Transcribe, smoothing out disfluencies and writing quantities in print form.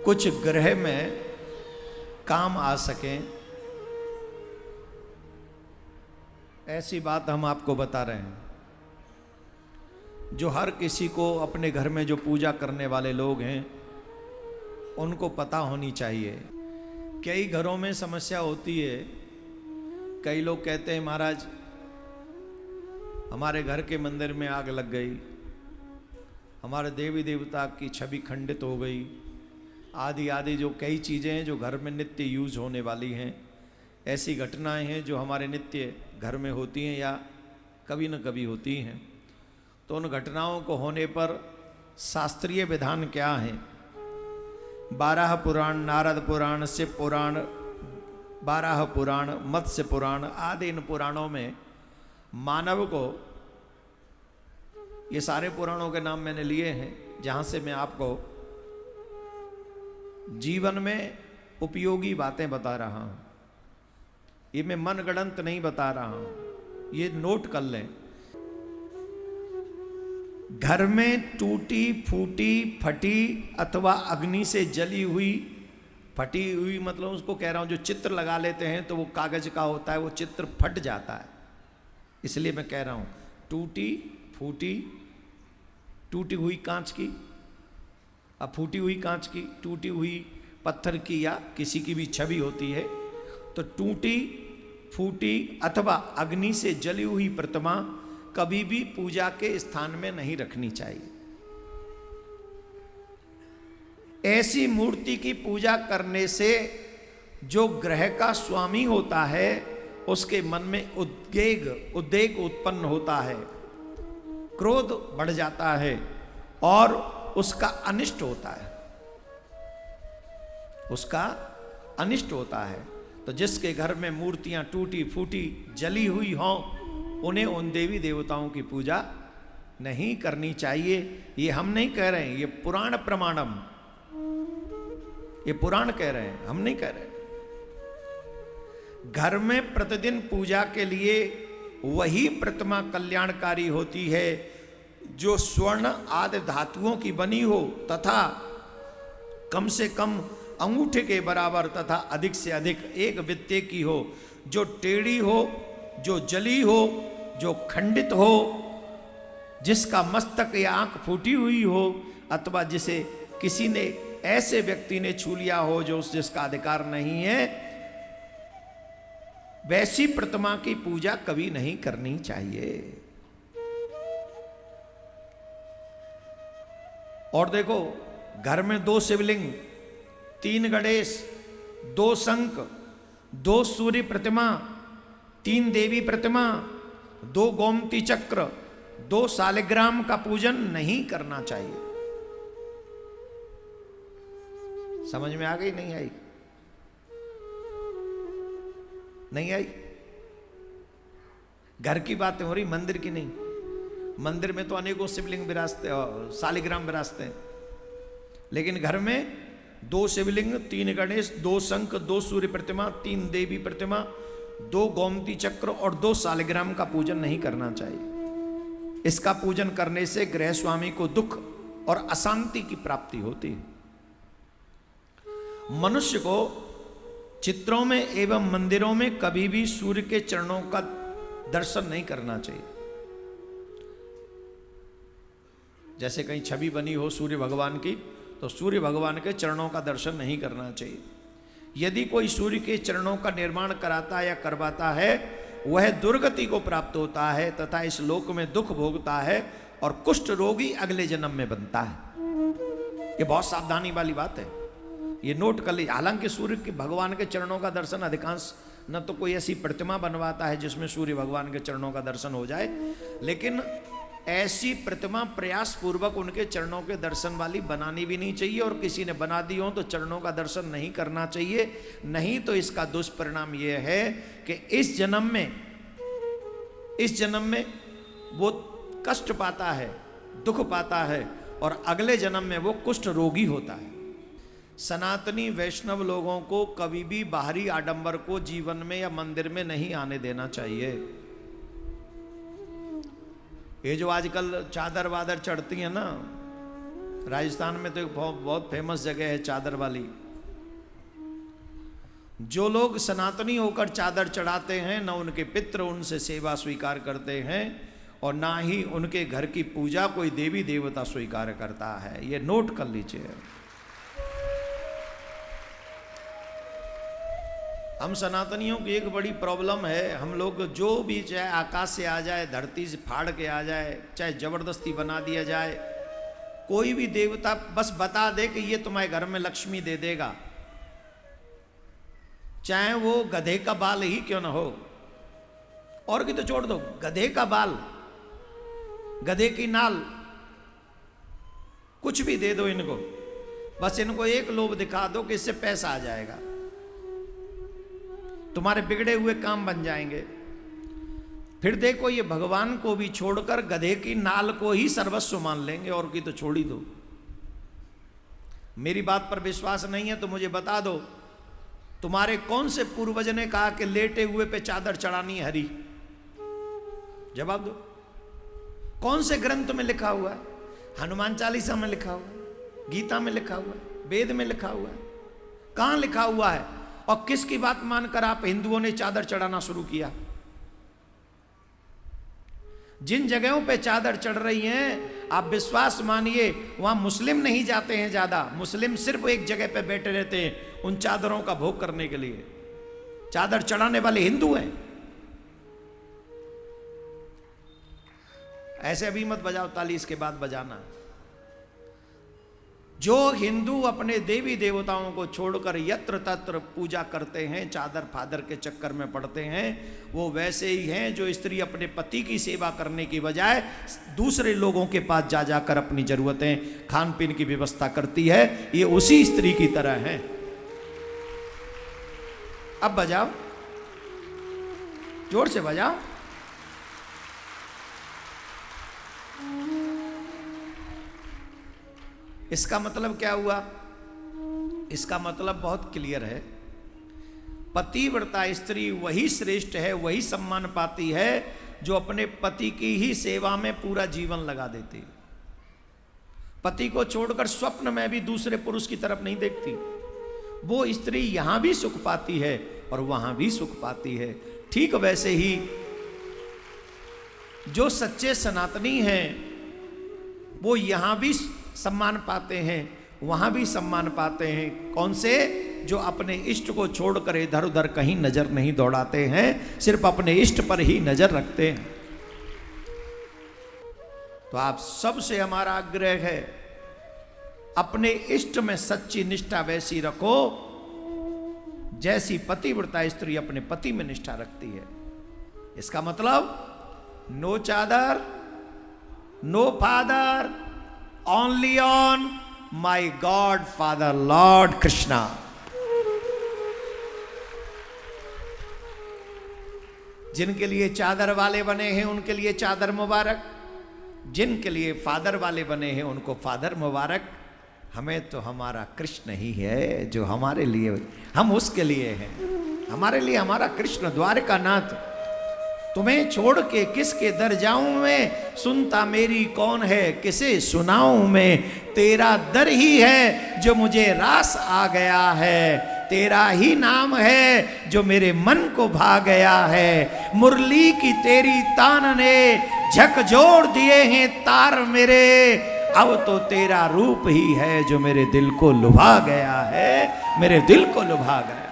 कुछ ग्रह में काम आ सकें, ऐसी बात हम आपको बता रहे हैं। जो हर किसी को अपने घर में जो पूजा करने वाले लोग हैं उनको पता होनी चाहिए। कई घरों में समस्या होती है। कई लोग कहते हैं महाराज हमारे घर के मंदिर में आग लग गई, हमारे देवी देवता की छवि खंडित हो गई, आदि आदि जो कई चीज़ें हैं जो घर में नित्य यूज होने वाली हैं। ऐसी घटनाएं हैं जो हमारे नित्य घर में होती हैं या कभी न कभी होती हैं। तो उन घटनाओं को होने पर शास्त्रीय विधान क्या है? 12 पुराण, नारद पुराण, शिव पुराण, 12 पुराण, मत्स्य पुराण आदि इन पुराणों में मानव को, ये सारे पुराणों के नाम मैंने लिए हैं जहाँ से मैं आपको जीवन में उपयोगी बातें बता रहा हूँ। ये मैं मनगढ़ंत नहीं बता रहा हूँ, ये नोट कर लें। घर में टूटी फूटी फटी अथवा अग्नि से जली हुई, फटी हुई मतलब उसको कह रहा हूँ जो चित्र लगा लेते हैं तो वो कागज का होता है, वो चित्र फट जाता है, इसलिए मैं कह रहा हूँ टूटी फूटी, टूटी हुई कांच की, अब फूटी हुई कांच की, टूटी हुई पत्थर की या किसी की भी छवि होती है। तो टूटी फूटी अथवा अग्नि से जली हुई प्रतिमा कभी भी पूजा के स्थान में नहीं रखनी चाहिए। ऐसी मूर्ति की पूजा करने से जो ग्रह का स्वामी होता है उसके मन में उद्वेग उत्पन्न होता है, क्रोध बढ़ जाता है और उसका अनिष्ट होता है, उसका अनिष्ट होता है। तो जिसके घर में मूर्तियां टूटी फूटी जली हुई हों उन्हें उन देवी देवताओं की पूजा नहीं करनी चाहिए। ये हम नहीं कह रहे हैं, ये पुराण प्रमाणम, ये पुराण कह रहे हैं, हम नहीं कह रहे। घर में प्रतिदिन पूजा के लिए वही प्रतिमा कल्याणकारी होती है जो स्वर्ण आदि धातुओं की बनी हो तथा कम से कम अंगूठे के बराबर तथा अधिक से अधिक एक वित्ते की हो, जो टेढ़ी हो, जो जली हो, जो खंडित हो, जिसका मस्तक या आंख फूटी हुई हो अथवा जिसे किसी ने ऐसे व्यक्ति ने छू लिया हो जो जिसका अधिकार नहीं है, वैसी प्रतिमा की पूजा कभी नहीं करनी चाहिए। और देखो घर में 2 शिवलिंग, 3 गणेश, 2 शंख, 2 सूर्य प्रतिमा, 3 देवी प्रतिमा, 2 गोमती चक्र, 2 शालिग्राम का पूजन नहीं करना चाहिए। समझ में आ गई? नहीं आई? नहीं आई? घर की बातें हो रही, मंदिर की नहीं। मंदिर में तो अनेकों शिवलिंग विराजते, शालिग्राम विराजते हैं, लेकिन घर में 2 शिवलिंग, 3 गणेश, 2 शंख, 2 सूर्य प्रतिमा, 3 देवी प्रतिमा, 2 गोमती चक्र और 2 शालिग्राम का पूजन नहीं करना चाहिए। इसका पूजन करने से गृह स्वामी को दुख और अशांति की प्राप्ति होती है। मनुष्य को चित्रों में एवं मंदिरों में कभी भी सूर्य के चरणों का दर्शन नहीं करना चाहिए। जैसे कहीं छवि बनी हो सूर्य भगवान की, तो सूर्य भगवान के चरणों का दर्शन नहीं करना चाहिए। यदि कोई सूर्य के चरणों का निर्माण कराता या करवाता है वह दुर्गति को प्राप्त होता है तथा इस लोक में दुख भोगता है और कुष्ठ रोगी अगले जन्म में बनता है। ये बहुत सावधानी वाली बात है, ये नोट कर लीजिए। हालांकि सूर्य के भगवान के चरणों का दर्शन अधिकांश न तो कोई ऐसी प्रतिमा बनवाता है जिसमें सूर्य भगवान के चरणों का दर्शन हो जाए, लेकिन ऐसी प्रतिमा प्रयास पूर्वक उनके चरणों के दर्शन वाली बनानी भी नहीं चाहिए, और किसी ने बना दी हो तो चरणों का दर्शन नहीं करना चाहिए। नहीं तो इसका दुष्परिणाम यह है कि इस जन्म में वो कष्ट पाता है, दुख पाता है और अगले जन्म में वो कुष्ठ रोगी होता है। सनातनी वैष्णव लोगों को कभी भी बाहरी आडंबर को जीवन में या मंदिर में नहीं आने देना चाहिए। ये जो आजकल चादर वादर चढ़ती है ना, राजस्थान में तो एक बहुत बहुत फेमस जगह है चादर वाली। जो लोग सनातनी होकर चादर चढ़ाते हैं, न उनके पितृ उनसे सेवा स्वीकार करते हैं और ना ही उनके घर की पूजा कोई देवी देवता स्वीकार करता है। ये नोट कर लीजिए। हम सनातनियों की एक बड़ी प्रॉब्लम है, हम लोग जो भी चाहे आकाश से आ जाए, धरती से फाड़ के आ जाए, चाहे जबरदस्ती बना दिया जाए, कोई भी देवता बस बता दे कि ये तुम्हारे घर में लक्ष्मी दे देगा, चाहे वो गधे का बाल ही क्यों ना हो। और की तो छोड़ दो, गधे का बाल, गधे की नाल, कुछ भी दे दो इनको, बस इनको एक लोभ दिखा दो कि इससे पैसा आ जाएगा, तुम्हारे बिगड़े हुए काम बन जाएंगे। फिर देखो ये भगवान को भी छोड़कर गधे की नाल को ही सर्वस्व मान लेंगे, और की तो छोड़ ही दो। मेरी बात पर विश्वास नहीं है तो मुझे बता दो, तुम्हारे कौन से पूर्वज ने कहा कि लेटे हुए पे चादर चढ़ानी है हरी? जवाब दो। कौन से ग्रंथ में लिखा हुआ है? हनुमान चालीसा में लिखा हुआ है, गीता में लिखा हुआ है, वेद में लिखा हुआ है, कहां लिखा हुआ है? और किसकी बात मानकर आप हिंदुओं ने चादर चढ़ाना शुरू किया? जिन जगहों पे चादर चढ़ रही हैं, आप विश्वास मानिए वहां मुस्लिम नहीं जाते हैं ज्यादा। मुस्लिम सिर्फ एक जगह पे बैठे रहते हैं उन चादरों का भोग करने के लिए। चादर चढ़ाने वाले हिंदू हैं। ऐसे अभी मत बजाओ ताली, इसके बाद बजाना। जो हिंदू अपने देवी देवताओं को छोड़कर यत्र तत्र पूजा करते हैं, चादर फादर के चक्कर में पड़ते हैं, वो वैसे ही हैं जो स्त्री अपने पति की सेवा करने की बजाय दूसरे लोगों के पास जा जाकर अपनी जरूरतें, खान पीन की व्यवस्था करती है। ये उसी स्त्री की तरह है। अब बजाओ, जोर से बजाओ। इसका मतलब क्या हुआ? इसका मतलब बहुत क्लियर है। पतिव्रता स्त्री वही श्रेष्ठ है, वही सम्मान पाती है जो अपने पति की ही सेवा में पूरा जीवन लगा देती। पति को छोड़कर स्वप्न में भी दूसरे पुरुष की तरफ नहीं देखती। वो स्त्री यहां भी सुख पाती है और वहां भी सुख पाती है। ठीक वैसे ही जो सच्चे सनातनी हैं वो यहां भी सम्मान पाते हैं, वहां भी सम्मान पाते हैं। कौन से? जो अपने इष्ट को छोड़कर इधर उधर कहीं नजर नहीं दौड़ाते हैं, सिर्फ अपने इष्ट पर ही नजर रखते हैं। तो आप सबसे हमारा आग्रह है, अपने इष्ट में सच्ची निष्ठा वैसी रखो जैसी पतिव्रता स्त्री अपने पति में निष्ठा रखती है। इसका मतलब नो चादर, no father, only on my god father lord Krishna. जिनके लिए चादर वाले बने हैं उनके लिए चादर मुबारक, जिनके लिए फादर वाले बने हैं उनको फादर मुबारक। हमें तो हमारा कृष्ण ही है जो हमारे लिए, हम उसके लिए हैं। हमारे लिए हमारा कृष्ण द्वारका नाथ। तुम्हें छोड़ के किसके दर जाऊं मैं, सुनता मेरी कौन है, किसे सुनाऊं मैं। तेरा दर ही है जो मुझे रास आ गया है, तेरा ही नाम है जो मेरे मन को भा गया है। मुरली की तेरी तान ने झकझोर दिए हैं तार मेरे, अब तो तेरा रूप ही है जो मेरे दिल को लुभा गया है, मेरे दिल को लुभा गया।